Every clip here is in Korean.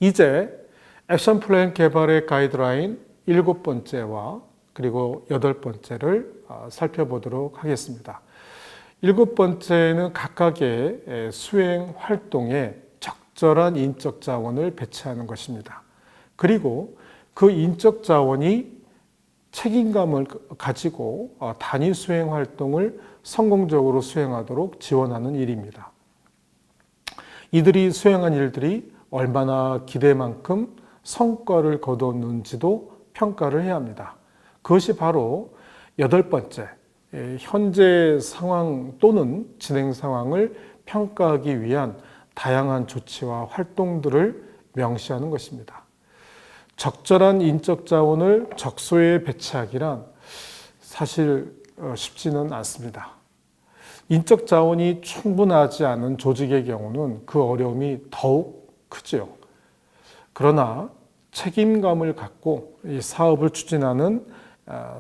이제 액션 플랜 개발의 가이드라인 7번째와 그리고 8번째를 살펴보도록 하겠습니다. 7번째는 각각의 수행 활동에 적절한 인적 자원을 배치하는 것입니다. 그리고 그 인적 자원이 책임감을 가지고 단위 수행 활동을 성공적으로 수행하도록 지원하는 일입니다. 이들이 수행한 일들이 얼마나 기대만큼 성과를 거두었는지도 평가를 해야 합니다. 그것이 바로 8번째, 현재 상황 또는 진행 상황을 평가하기 위한 다양한 조치와 활동들을 명시하는 것입니다. 적절한 인적 자원을 적소에 배치하기란 사실 쉽지는 않습니다. 인적 자원이 충분하지 않은 조직의 경우는 그 어려움이 더욱 크죠. 그러나 책임감을 갖고 이 사업을 추진하는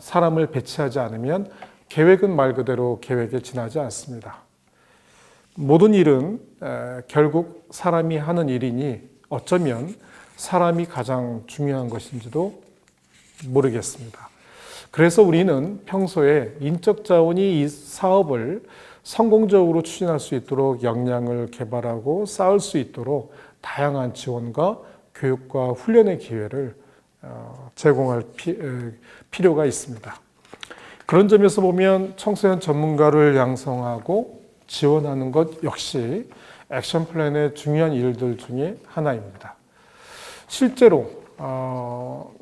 사람을 배치하지 않으면 계획은 말 그대로 계획에 지나지 않습니다. 모든 일은 결국 사람이 하는 일이니 어쩌면 사람이 가장 중요한 것인지도 모르겠습니다. 그래서 우리는 평소에 인적 자원이 이 사업을 성공적으로 추진할 수 있도록 역량을 개발하고 쌓을 수 있도록 다양한 지원과 교육과 훈련의 기회를 제공할 필요가 있습니다. 그런 점에서 보면 청소년 전문가를 양성하고 지원하는 것 역시 액션 플랜의 중요한 일들 중에 하나입니다. 실제로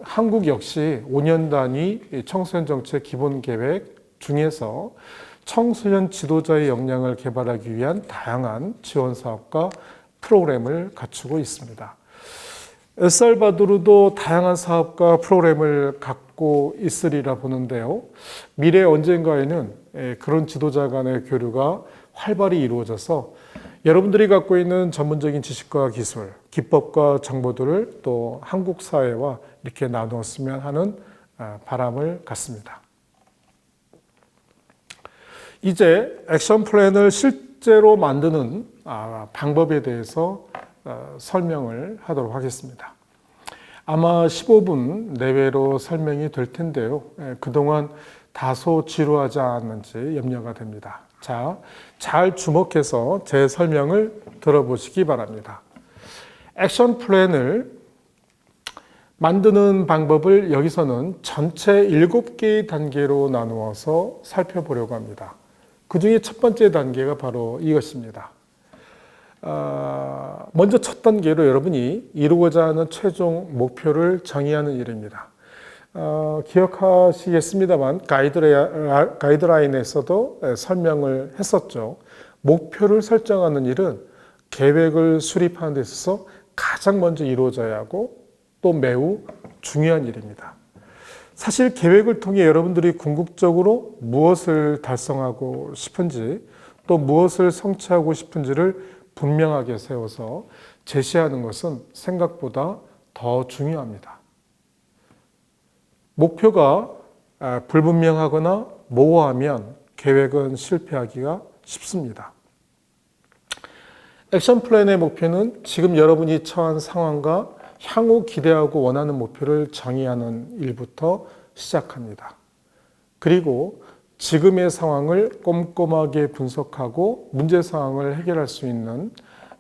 한국 역시 5년 단위 청소년 정책 기본 계획 중에서 청소년 지도자의 역량을 개발하기 위한 다양한 지원 사업과 프로그램을 갖추고 있습니다. 엘살바도르도 다양한 사업과 프로그램을 갖고 있으리라 보는데요. 미래 언젠가에는 그런 지도자 간의 교류가 활발히 이루어져서 여러분들이 갖고 있는 전문적인 지식과 기술, 기법과 정보들을 또 한국 사회와 이렇게 나누었으면 하는 바람을 갖습니다. 이제 액션 플랜을 실제로 만드는 방법에 대해서 설명을 하도록 하겠습니다. 아마 15분 내외로 설명이 될 텐데요. 그동안 다소 지루하지 않았는지 염려가 됩니다. 자, 잘 주목해서 제 설명을 들어보시기 바랍니다. 액션 플랜을 만드는 방법을 여기서는 전체 7개의 단계로 나누어서 살펴보려고 합니다. 그 중에 첫 번째 단계가 바로 이것입니다. 먼저 첫 단계로 여러분이 이루고자 하는 최종 목표를 정의하는 일입니다. 기억하시겠습니다만 가이드라인에서도 설명을 했었죠. 목표를 설정하는 일은 계획을 수립하는 데 있어서 가장 먼저 이루어져야 하고 또 매우 중요한 일입니다. 사실 계획을 통해 여러분들이 궁극적으로 무엇을 달성하고 싶은지 또 무엇을 성취하고 싶은지를 분명하게 세워서 제시하는 것은 생각보다 더 중요합니다. 목표가 불분명하거나 모호하면 계획은 실패하기가 쉽습니다. 액션 플랜의 목표는 지금 여러분이 처한 상황과 향후 기대하고 원하는 목표를 정의하는 일부터 시작합니다. 그리고 지금의 상황을 꼼꼼하게 분석하고 문제 상황을 해결할 수 있는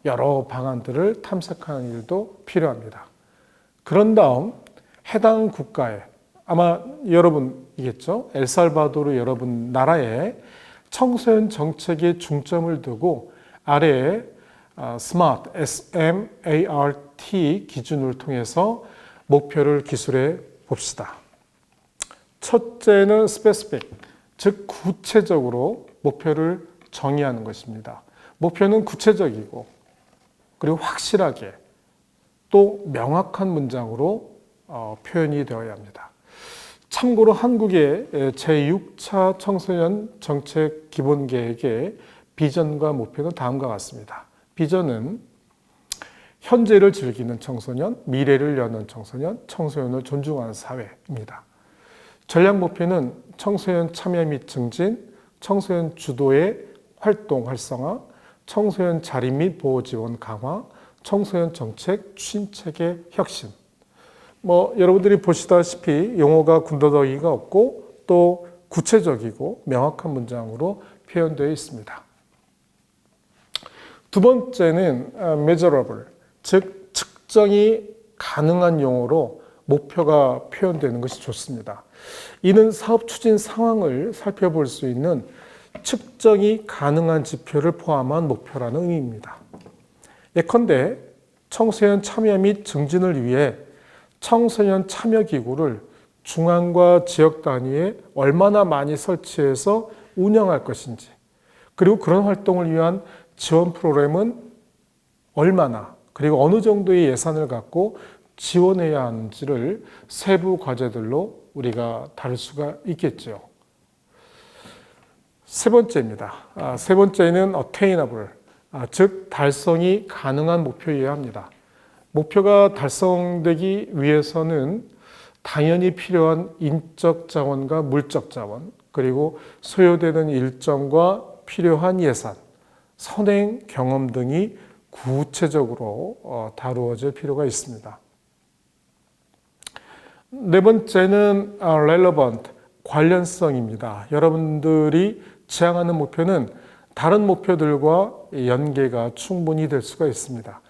여러 방안들을 탐색하는 일도 필요합니다. 그런 다음 해당 국가에 아마 여러분이겠죠. 엘살바도르 여러분 나라에 청소년 정책에 중점을 두고 아래에 SMART, S-M-A-R-T 기준을 통해서 목표를 기술해 봅시다. 첫째는 specific, 즉 구체적으로 목표를 정의하는 것입니다. 목표는 구체적이고 그리고 확실하게 또 명확한 문장으로 표현이 되어야 합니다. 참고로 한국의 제6차 청소년 정책 기본계획의 비전과 목표는 다음과 같습니다. 비전은 현재를 즐기는 청소년, 미래를 여는 청소년, 청소년을 존중하는 사회입니다. 전략 목표는 청소년 참여 및 증진, 청소년 주도의 활동 활성화, 청소년 자립 및 보호 지원 강화, 청소년 정책 추진책의 혁신. 여러분들이 보시다시피 용어가 군더더기가 없고 또 구체적이고 명확한 문장으로 표현되어 있습니다. 두 번째는 measurable, 즉 측정이 가능한 용어로 목표가 표현되는 것이 좋습니다. 이는 사업 추진 상황을 살펴볼 수 있는 측정이 가능한 지표를 포함한 목표라는 의미입니다. 예컨대 청소년 참여 및 증진을 위해 청소년 참여 기구를 중앙과 지역 단위에 얼마나 많이 설치해서 운영할 것인지, 그리고 그런 활동을 위한 지원 프로그램은 얼마나, 그리고 어느 정도의 예산을 갖고 지원해야 하는지를 세부 과제들로 우리가 다룰 수가 있겠죠. 세 번째입니다. 세 번째는 attainable, 즉 달성이 가능한 목표여야 합니다. 목표가 달성되기 위해서는 당연히 필요한 인적 자원과 물적 자원, 그리고 소요되는 일정과 필요한 예산, 선행 경험 등이 구체적으로 다루어질 필요가 있습니다. 네 번째는 relevant, 관련성입니다. 여러분들이 지향하는 목표는 다른 목표들과 연계가 충분히 될 수가 있습니다.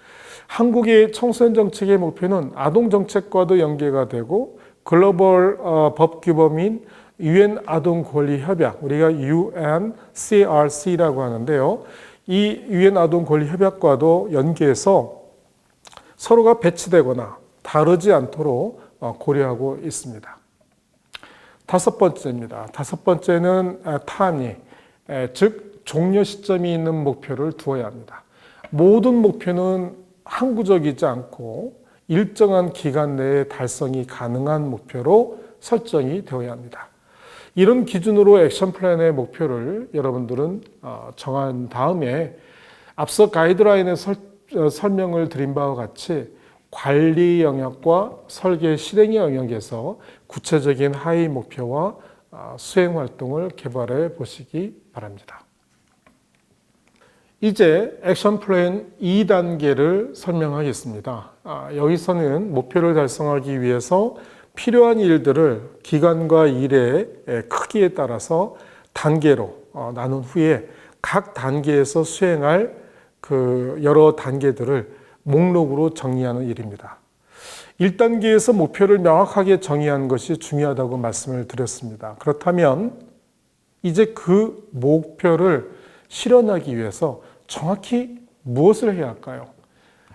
한국의 청소년 정책의 목표는 아동 정책과도 연계가 되고 글로벌 법규범인 UN 아동 권리 협약, 우리가 UNCRC라고 하는데요. 이 UN 아동 권리 협약과도 연계해서 서로가 배치되거나 다르지 않도록 고려하고 있습니다. 다섯 번째입니다. 다섯 번째는 timely, 즉 종료 시점이 있는 목표를 두어야 합니다. 모든 목표는 항구적이지 않고 일정한 기간 내에 달성이 가능한 목표로 설정이 되어야 합니다. 이런 기준으로 액션 플랜의 목표를 여러분들은 정한 다음에 앞서 가이드라인에 설명을 드린 바와 같이 관리 영역과 설계 실행 영역에서 구체적인 하위 목표와 수행 활동을 개발해 보시기 바랍니다. 이제 액션 플랜 2단계를 설명하겠습니다. 여기서는 목표를 달성하기 위해서 필요한 일들을 기간과 일의 크기에 따라서 단계로 나눈 후에 각 단계에서 수행할 그 여러 단계들을 목록으로 정리하는 일입니다. 1단계에서 목표를 명확하게 정의하는 것이 중요하다고 말씀을 드렸습니다. 그렇다면 이제 그 목표를 실현하기 위해서 정확히 무엇을 해야 할까요?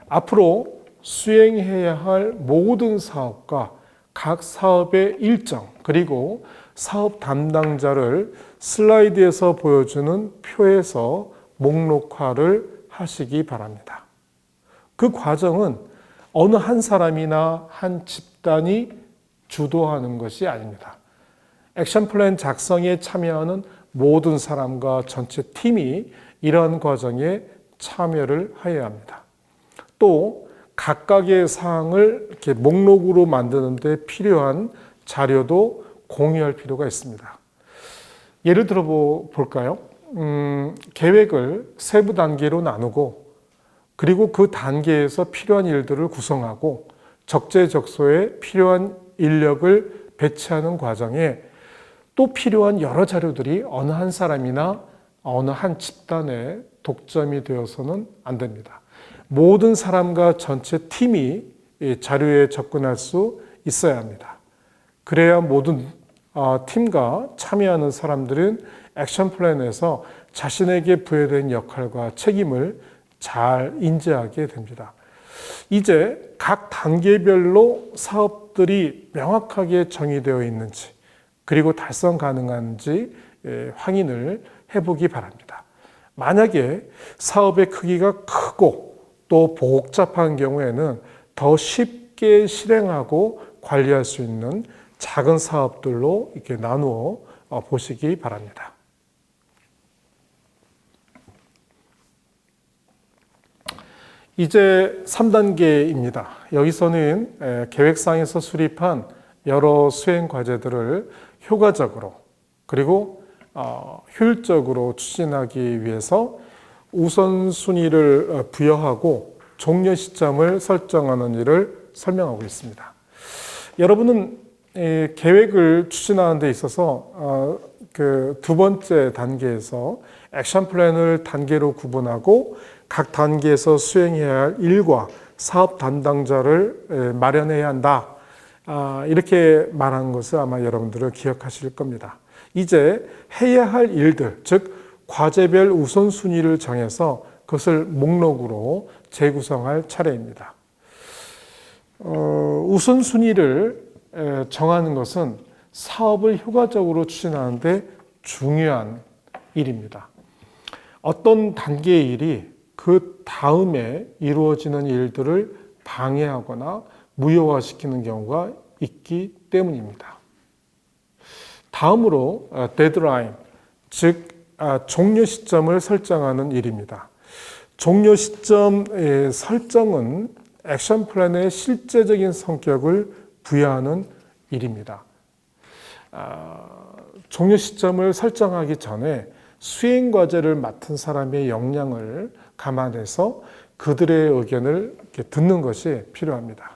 앞으로 수행해야 할 모든 사업과 각 사업의 일정, 그리고 사업 담당자를 슬라이드에서 보여주는 표에서 목록화를 하시기 바랍니다. 그 과정은 어느 한 사람이나 한 집단이 주도하는 것이 아닙니다. 액션 플랜 작성에 참여하는 모든 사람과 전체 팀이 이러한 과정에 참여를 해야 합니다. 또 각각의 사항을 이렇게 목록으로 만드는 데 필요한 자료도 공유할 필요가 있습니다. 예를 들어 볼까요? 계획을 세부 단계로 나누고 그리고 그 단계에서 필요한 일들을 구성하고 적재적소에 필요한 인력을 배치하는 과정에 또 필요한 여러 자료들이 어느 한 사람이나 어느 한 집단에 독점이 되어서는 안 됩니다. 모든 사람과 전체 팀이 자료에 접근할 수 있어야 합니다. 그래야 모든 팀과 참여하는 사람들은 액션 플랜에서 자신에게 부여된 역할과 책임을 잘 인지하게 됩니다. 이제 각 단계별로 사업들이 명확하게 정의되어 있는지 그리고 달성 가능한지 확인을 해보기 바랍니다. 만약에 사업의 크기가 크고 또 복잡한 경우에는 더 쉽게 실행하고 관리할 수 있는 작은 사업들로 이렇게 나누어 보시기 바랍니다. 이제 3단계입니다. 여기서는 계획상에서 수립한 여러 수행 과제들을 효과적으로 그리고 효율적으로 추진하기 위해서 우선순위를 부여하고 종료 시점을 설정하는 일을 설명하고 있습니다. 여러분은 계획을 추진하는 데 있어서 그 두 번째 단계에서 액션 플랜을 단계로 구분하고 각 단계에서 수행해야 할 일과 사업 담당자를 마련해야 한다. 이렇게 말한 것을 아마 여러분들은 기억하실 겁니다. 이제 해야 할 일들, 즉 과제별 우선순위를 정해서 그것을 목록으로 재구성할 차례입니다. 우선순위를 정하는 것은 사업을 효과적으로 추진하는 데 중요한 일입니다. 어떤 단계의 일이 그 다음에 이루어지는 일들을 방해하거나 무효화시키는 경우가 있기 때문입니다. 다음으로 데드라인, 즉 종료 시점을 설정하는 일입니다. 종료 시점의 설정은 액션 플랜의 실제적인 성격을 부여하는 일입니다. 종료 시점을 설정하기 전에 수행 과제를 맡은 사람의 역량을 감안해서 그들의 의견을 듣는 것이 필요합니다.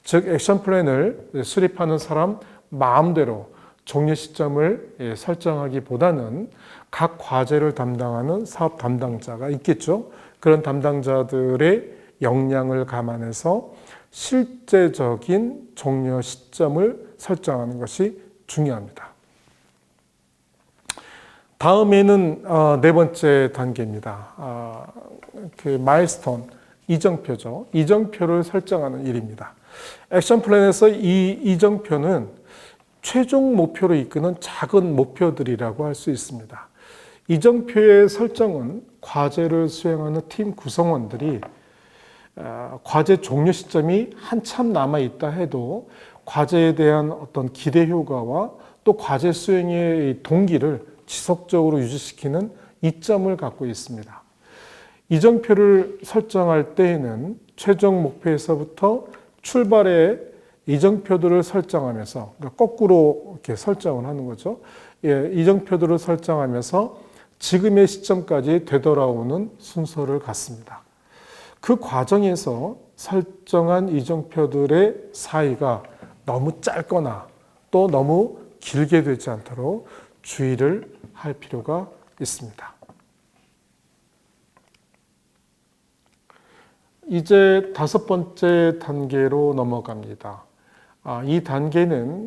즉 액션 플랜을 수립하는 사람 마음대로 종료 시점을 설정하기보다는 각 과제를 담당하는 사업 담당자가 있겠죠. 그런 담당자들의 역량을 감안해서 실제적인 종료 시점을 설정하는 것이 중요합니다. 다음에는 네 번째 단계입니다. 그 마일스톤, 이정표죠. 이정표를 설정하는 일입니다. 액션 플랜에서 이 이정표는 최종 목표로 이끄는 작은 목표들이라고 할 수 있습니다. 이정표의 설정은 과제를 수행하는 팀 구성원들이 과제 종료 시점이 한참 남아있다 해도 과제에 대한 어떤 기대 효과와 또 과제 수행의 동기를 지속적으로 유지시키는 이점을 갖고 있습니다. 이정표를 설정할 때에는 최종 목표에서부터 출발의 이정표들을 설정하면서, 그러니까 거꾸로 이렇게 설정을 하는 거죠. 이정표들을 설정하면서 지금의 시점까지 되돌아오는 순서를 갖습니다. 그 과정에서 설정한 이정표들의 사이가 너무 짧거나 또 너무 길게 되지 않도록 주의를 할 필요가 있습니다. 이제 다섯 번째 단계로 넘어갑니다. 이 단계는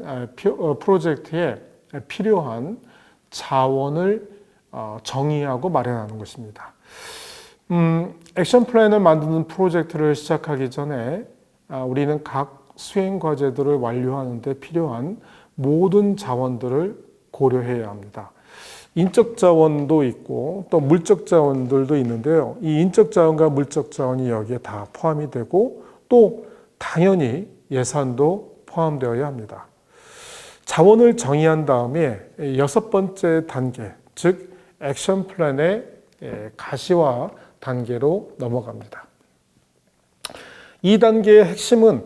프로젝트에 필요한 자원을 정의하고 마련하는 것입니다. 액션 플랜을 만드는 프로젝트를 시작하기 전에 우리는 각 수행 과제들을 완료하는 데 필요한 모든 자원들을 고려해야 합니다. 인적 자원도 있고 또 물적 자원들도 있는데요. 이 인적 자원과 물적 자원이 여기에 다 포함이 되고 또 당연히 예산도 포함되어야 합니다. 자원을 정의한 다음에 여섯 번째 단계, 즉 액션 플랜의 가시화 단계로 넘어갑니다. 이 단계의 핵심은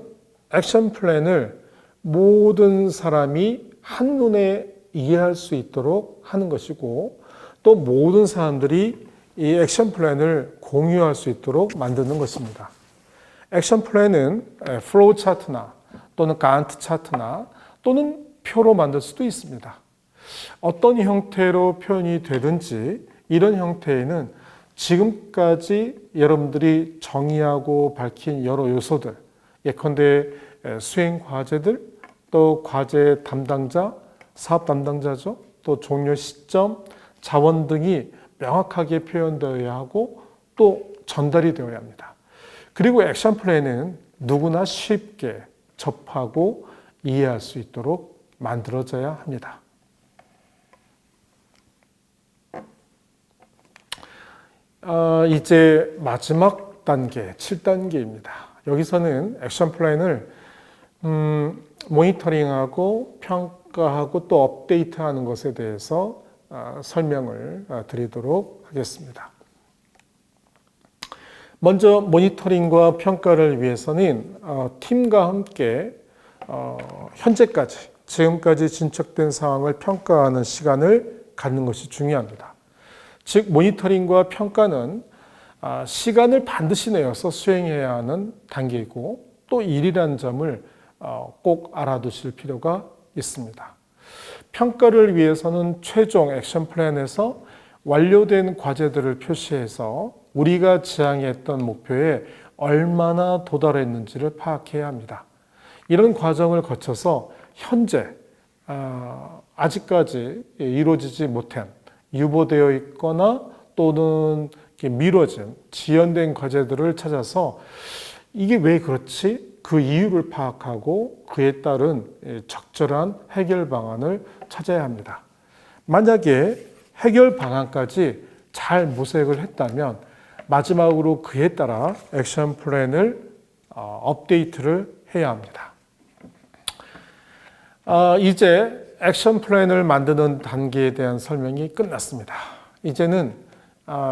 액션 플랜을 모든 사람이 한눈에 이해할 수 있도록 하는 것이고 또 모든 사람들이 이 액션 플랜을 공유할 수 있도록 만드는 것입니다. 액션 플랜은 플로우 차트나 또는 간트 차트나 또는 표로 만들 수도 있습니다. 어떤 형태로 표현이 되든지 이런 형태에는 지금까지 여러분들이 정의하고 밝힌 여러 요소들, 예컨대 수행 과제들, 또 과제 담당자, 사업 담당자죠. 또 종료 시점, 자원 등이 명확하게 표현되어야 하고 또 전달이 되어야 합니다. 그리고 액션 플랜은 누구나 쉽게 접하고 이해할 수 있도록 만들어져야 합니다. 이제 마지막 단계, 7단계입니다. 여기서는 액션 플랜을 모니터링하고 평가하고 또 업데이트하는 것에 대해서 설명을 드리도록 하겠습니다. 먼저 모니터링과 평가를 위해서는 팀과 함께 지금까지 진척된 상황을 평가하는 시간을 갖는 것이 중요합니다. 즉 모니터링과 평가는 시간을 반드시 내어서 수행해야 하는 단계이고 또 일이라는 점을 꼭 알아두실 필요가 있습니다. 평가를 위해서는 최종 액션 플랜에서 완료된 과제들을 표시해서 우리가 지향했던 목표에 얼마나 도달했는지를 파악해야 합니다. 이런 과정을 거쳐서 현재 아직까지 이루어지지 못한 유보되어 있거나 또는 미뤄진 지연된 과제들을 찾아서 이게 왜 그렇지? 그 이유를 파악하고 그에 따른 적절한 해결 방안을 찾아야 합니다. 만약에 해결 방안까지 잘 모색을 했다면 마지막으로 그에 따라 액션 플랜을 업데이트를 해야 합니다. 이제 액션 플랜을 만드는 단계에 대한 설명이 끝났습니다. 이제는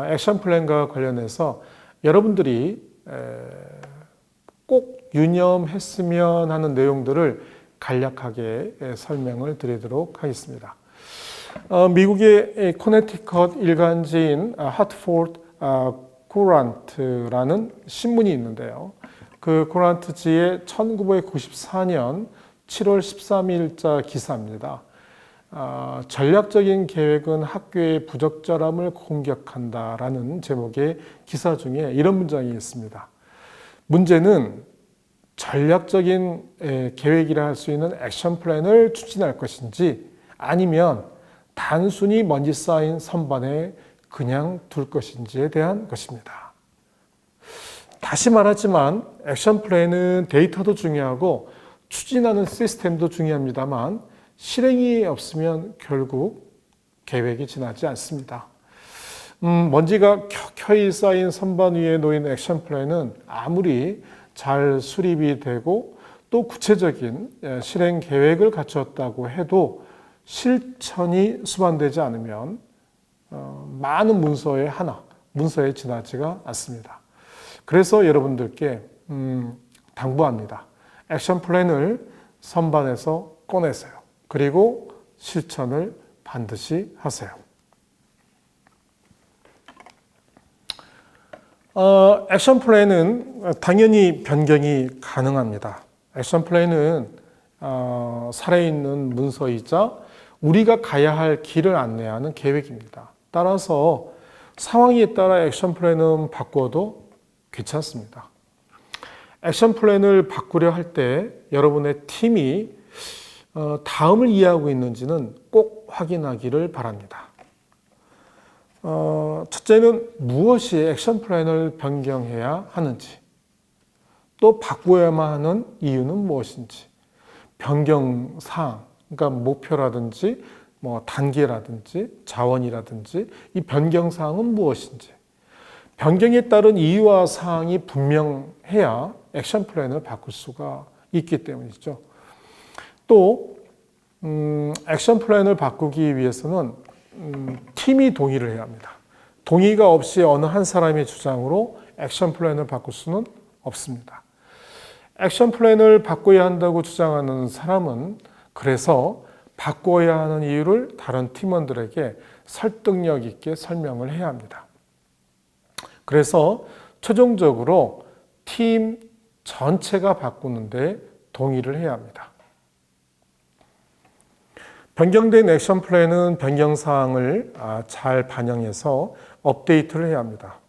액션 플랜과 관련해서 여러분들이 꼭 유념했으면 하는 내용들을 간략하게 설명을 드리도록 하겠습니다. 미국의 코네티컷 일간지인 하트포드 쿠란트라는 신문이 있는데요. 그 쿠란트지의 1994년 7월 13일자 기사입니다. 전략적인 계획은 학교의 부적절함을 공격한다라는 제목의 기사 중에 이런 문장이 있습니다. 문제는 전략적인 계획이라 할 수 있는 액션 플랜을 추진할 것인지 아니면 단순히 먼지 쌓인 선반에 그냥 둘 것인지에 대한 것입니다. 다시 말하지만 액션 플랜은 데이터도 중요하고 추진하는 시스템도 중요합니다만 실행이 없으면 결국 계획이 지나지 않습니다. 먼지가 켜켜이 쌓인 선반 위에 놓인 액션 플랜은 아무리 잘 수립이 되고 또 구체적인 실행 계획을 갖추었다고 해도 실천이 수반되지 않으면 많은 문서에 지나지가 않습니다. 그래서 여러분들께 당부합니다. 액션 플랜을 선반에서 꺼내세요. 그리고 실천을 반드시 하세요. 액션 플랜은 당연히 변경이 가능합니다. 액션 플랜은 살아있는 문서이자 우리가 가야 할 길을 안내하는 계획입니다. 따라서 상황에 따라 액션 플랜은 바꿔도 괜찮습니다. 액션 플랜을 바꾸려 할 때 여러분의 팀이 다음을 이해하고 있는지는 꼭 확인하기를 바랍니다. 첫째는 무엇이 액션 플랜을 변경해야 하는지, 또 바꾸어야만 하는 이유는 무엇인지, 변경 사항, 그러니까 목표라든지 단계라든지 자원이라든지 이 변경 사항은 무엇인지, 변경에 따른 이유와 사항이 분명해야 액션 플랜을 바꿀 수가 있기 때문이죠. 또 액션 플랜을 바꾸기 위해서는 팀이 동의를 해야 합니다. 동의가 없이 어느 한 사람의 주장으로 액션 플랜을 바꿀 수는 없습니다. 액션 플랜을 바꿔야 한다고 주장하는 사람은 그래서 바꿔야 하는 이유를 다른 팀원들에게 설득력 있게 설명을 해야 합니다. 그래서 최종적으로 팀 전체가 바꾸는데 동의를 해야 합니다. 변경된 액션 플랜은 변경 사항을 잘 반영해서 업데이트를 해야 합니다.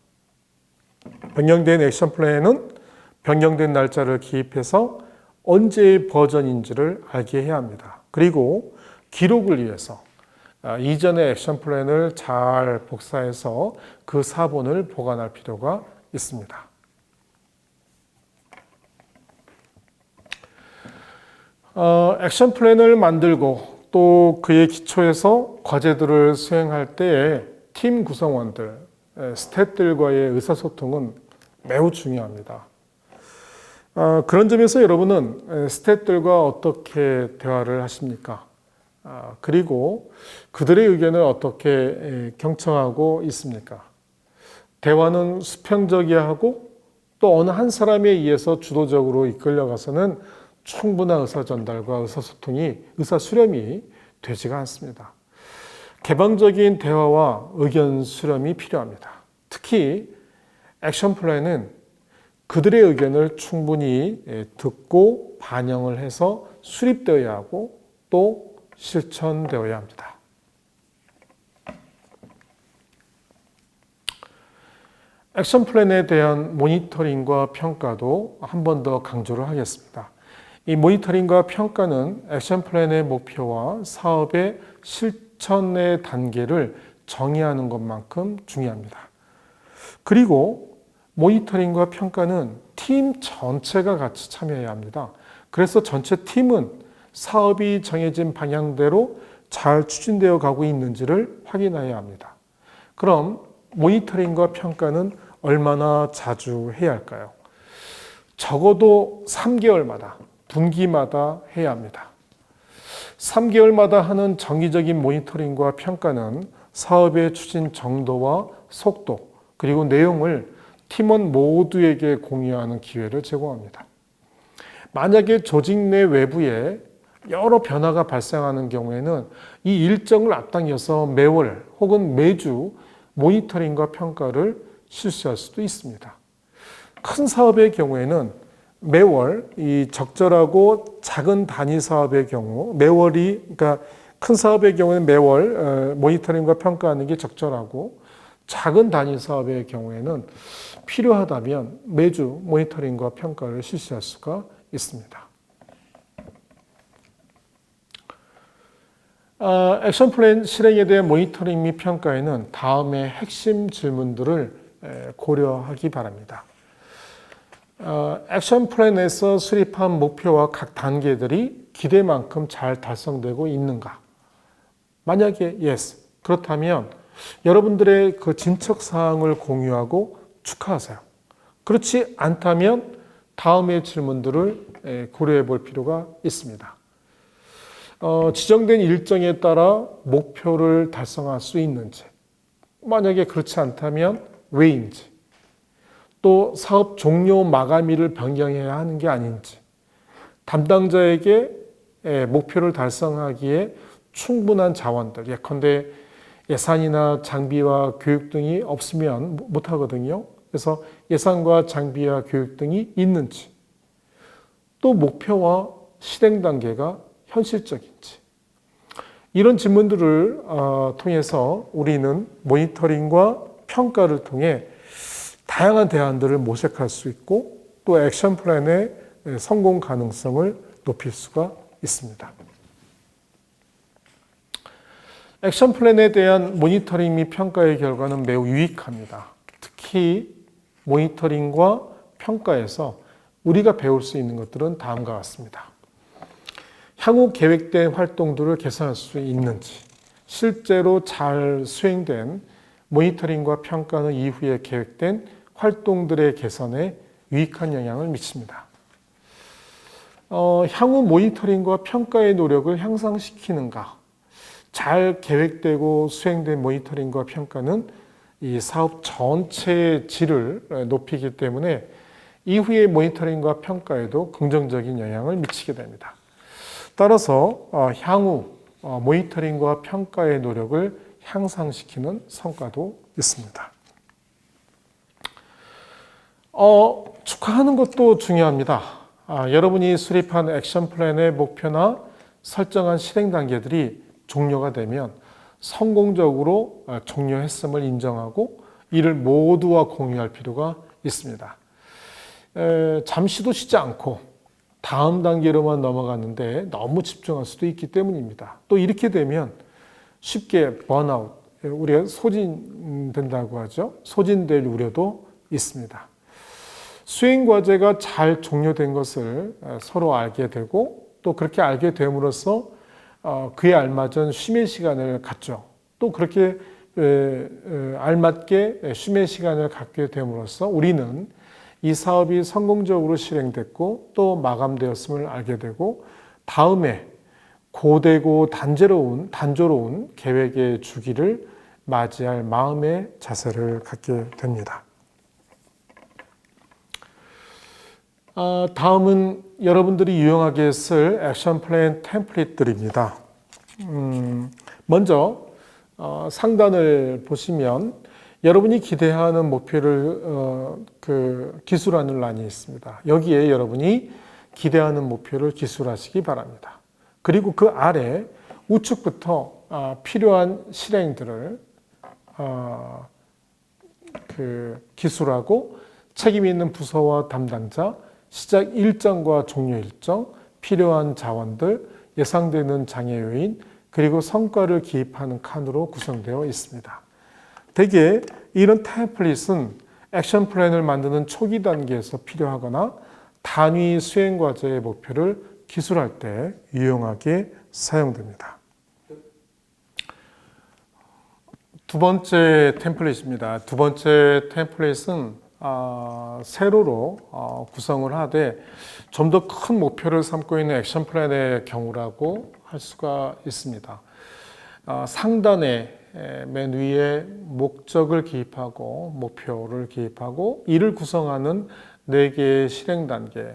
변경된 액션 플랜은 변경된 날짜를 기입해서 언제의 버전인지를 알게 해야 합니다. 그리고 기록을 위해서 이전의 액션 플랜을 잘 복사해서 그 사본을 보관할 필요가 있습니다. 액션 플랜을 만들고 또 그의 기초에서 과제들을 수행할 때에 팀 구성원들, 스태프들과의 의사소통은 매우 중요합니다. 그런 점에서 여러분은 스태프들과 어떻게 대화를 하십니까? 그리고 그들의 의견을 어떻게 경청하고 있습니까? 대화는 수평적이어야 하고 또 어느 한 사람에 의해서 주도적으로 이끌려가서는 충분한 의사 전달과 의사소통이, 의사 수렴이 되지가 않습니다. 개방적인 대화와 의견 수렴이 필요합니다. 특히 액션 플랜은 그들의 의견을 충분히 듣고 반영을 해서 수립되어야 하고 또 실천되어야 합니다. 액션 플랜에 대한 모니터링과 평가도 한 번 더 강조를 하겠습니다. 이 모니터링과 평가는 액션 플랜의 목표와 사업의 실천의 단계를 정의하는 것만큼 중요합니다. 그리고 모니터링과 평가는 팀 전체가 같이 참여해야 합니다. 그래서 전체 팀은 사업이 정해진 방향대로 잘 추진되어 가고 있는지를 확인해야 합니다. 그럼 모니터링과 평가는 얼마나 자주 해야 할까요? 적어도 3개월마다, 분기마다 해야 합니다. 3개월마다 하는 정기적인 모니터링과 평가는 사업의 추진 정도와 속도, 그리고 내용을 팀원 모두에게 공유하는 기회를 제공합니다. 만약에 조직 내 외부에 여러 변화가 발생하는 경우에는 이 일정을 앞당겨서 매월 혹은 매주 모니터링과 평가를 실시할 수도 있습니다. 큰 사업의 경우에는 매월 이 적절하고 작은 단위 사업의 경우 그러니까 큰 사업의 경우에는 매월 모니터링과 평가하는 게 적절하고 작은 단위 사업의 경우에는 필요하다면 매주 모니터링과 평가를 실시할 수가 있습니다. 액션 플랜 실행에 대한 모니터링 및 평가에는 다음의 핵심 질문들을 고려하기 바랍니다. 액션 플랜에서 수립한 목표와 각 단계들이 기대만큼 잘 달성되고 있는가? 만약에 yes, 그렇다면 여러분들의 그 진척 사항을 공유하고 축하하세요. 그렇지 않다면 다음의 질문들을 고려해 볼 필요가 있습니다. 지정된 일정에 따라 목표를 달성할 수 있는지, 만약에 그렇지 않다면 왜인지, 또 사업 종료 마감일을 변경해야 하는 게 아닌지, 담당자에게 목표를 달성하기에 충분한 자원들, 예컨대 예산이나 장비와 교육 등이 없으면 못하거든요. 그래서 예산과 장비와 교육 등이 있는지, 또 목표와 실행 단계가 현실적인지, 이런 질문들을 통해서 우리는 모니터링과 평가를 통해 다양한 대안들을 모색할 수 있고 또 액션 플랜의 성공 가능성을 높일 수가 있습니다. 액션 플랜에 대한 모니터링 및 평가의 결과는 매우 유익합니다. 특히 모니터링과 평가에서 우리가 배울 수 있는 것들은 다음과 같습니다. 향후 계획된 활동들을 개선할 수 있는지, 실제로 잘 수행된 모니터링과 평가는 이후에 계획된 활동들의 개선에 유익한 영향을 미칩니다. 향후 모니터링과 평가의 노력을 향상시키는가? 잘 계획되고 수행된 모니터링과 평가는 이 사업 전체의 질을 높이기 때문에 이후의 모니터링과 평가에도 긍정적인 영향을 미치게 됩니다. 따라서 향후 모니터링과 평가의 노력을 향상시키는 성과도 있습니다. 축하하는 것도 중요합니다. 여러분이 수립한 액션 플랜의 목표나 설정한 실행 단계들이 종료가 되면 성공적으로 종료했음을 인정하고 이를 모두와 공유할 필요가 있습니다. 잠시도 쉬지 않고 다음 단계로만 넘어갔는데 너무 집중할 수도 있기 때문입니다. 또 이렇게 되면 쉽게 번아웃, 우리가 소진된다고 하죠. 소진될 우려도 있습니다. 수행 과제가 잘 종료된 것을 서로 알게 되고 또 그렇게 알게 됨으로써 그에 알맞은 쉼의 시간을 갖죠. 또 그렇게 알맞게 쉼의 시간을 갖게 됨으로써 우리는 이 사업이 성공적으로 실행됐고 또 마감되었음을 알게 되고 다음에 고되고 단조로운 계획의 주기를 맞이할 마음의 자세를 갖게 됩니다. 다음은 여러분들이 유용하게 쓸 액션 플랜 템플릿들입니다. 먼저 상단을 보시면 여러분이 기대하는 목표를 기술하는 란이 있습니다. 여기에 여러분이 기대하는 목표를 기술하시기 바랍니다. 그리고 그 아래 우측부터 필요한 실행들을 기술하고 책임 있는 부서와 담당자, 시작 일정과 종료 일정, 필요한 자원들, 예상되는 장애 요인, 그리고 성과를 기입하는 칸으로 구성되어 있습니다. 대개 이런 템플릿은 액션 플랜을 만드는 초기 단계에서 필요하거나 단위 수행 과제의 목표를 기술할 때 유용하게 사용됩니다. 두 번째 템플릿입니다. 두 번째 템플릿은 세로로 구성을 하되 좀 더 큰 목표를 삼고 있는 액션 플랜의 경우라고 할 수가 있습니다. 상단에 맨 위에 목적을 기입하고 목표를 기입하고 이를 구성하는 4개의 실행 단계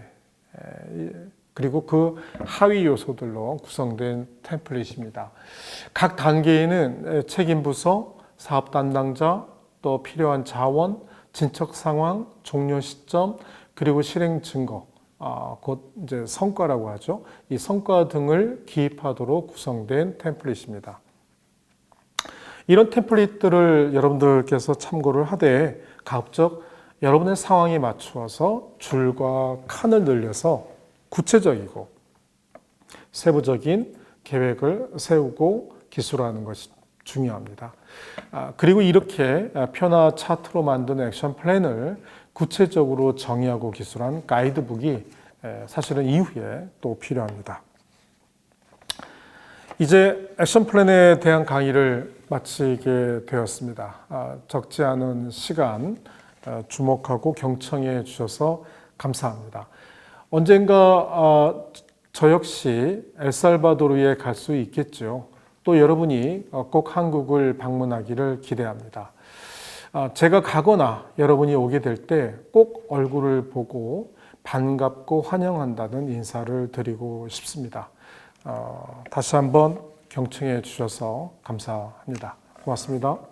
그리고 그 하위 요소들로 구성된 템플릿입니다. 각 단계에는 책임 부서, 사업 담당자, 또 필요한 자원, 진척 상황, 종료 시점, 그리고 실행 증거, 곧 이제 성과라고 하죠. 이 성과 등을 기입하도록 구성된 템플릿입니다. 이런 템플릿들을 여러분들께서 참고를 하되 가급적 여러분의 상황에 맞추어서 줄과 칸을 늘려서 구체적이고 세부적인 계획을 세우고 기술하는 것이 중요합니다. 그리고 이렇게 표나 차트로 만든 액션 플랜을 구체적으로 정의하고 기술한 가이드북이 사실은 이후에 또 필요합니다. 이제 액션 플랜에 대한 강의를 마치게 되었습니다. 적지 않은 시간 주목하고 경청해 주셔서 감사합니다. 언젠가 저 역시 엘살바도르에 갈 수 있겠죠. 또 여러분이 꼭 한국을 방문하기를 기대합니다. 제가 가거나 여러분이 오게 될 때 꼭 얼굴을 보고 반갑고 환영한다는 인사를 드리고 싶습니다. 다시 한번 경청해 주셔서 감사합니다. 고맙습니다.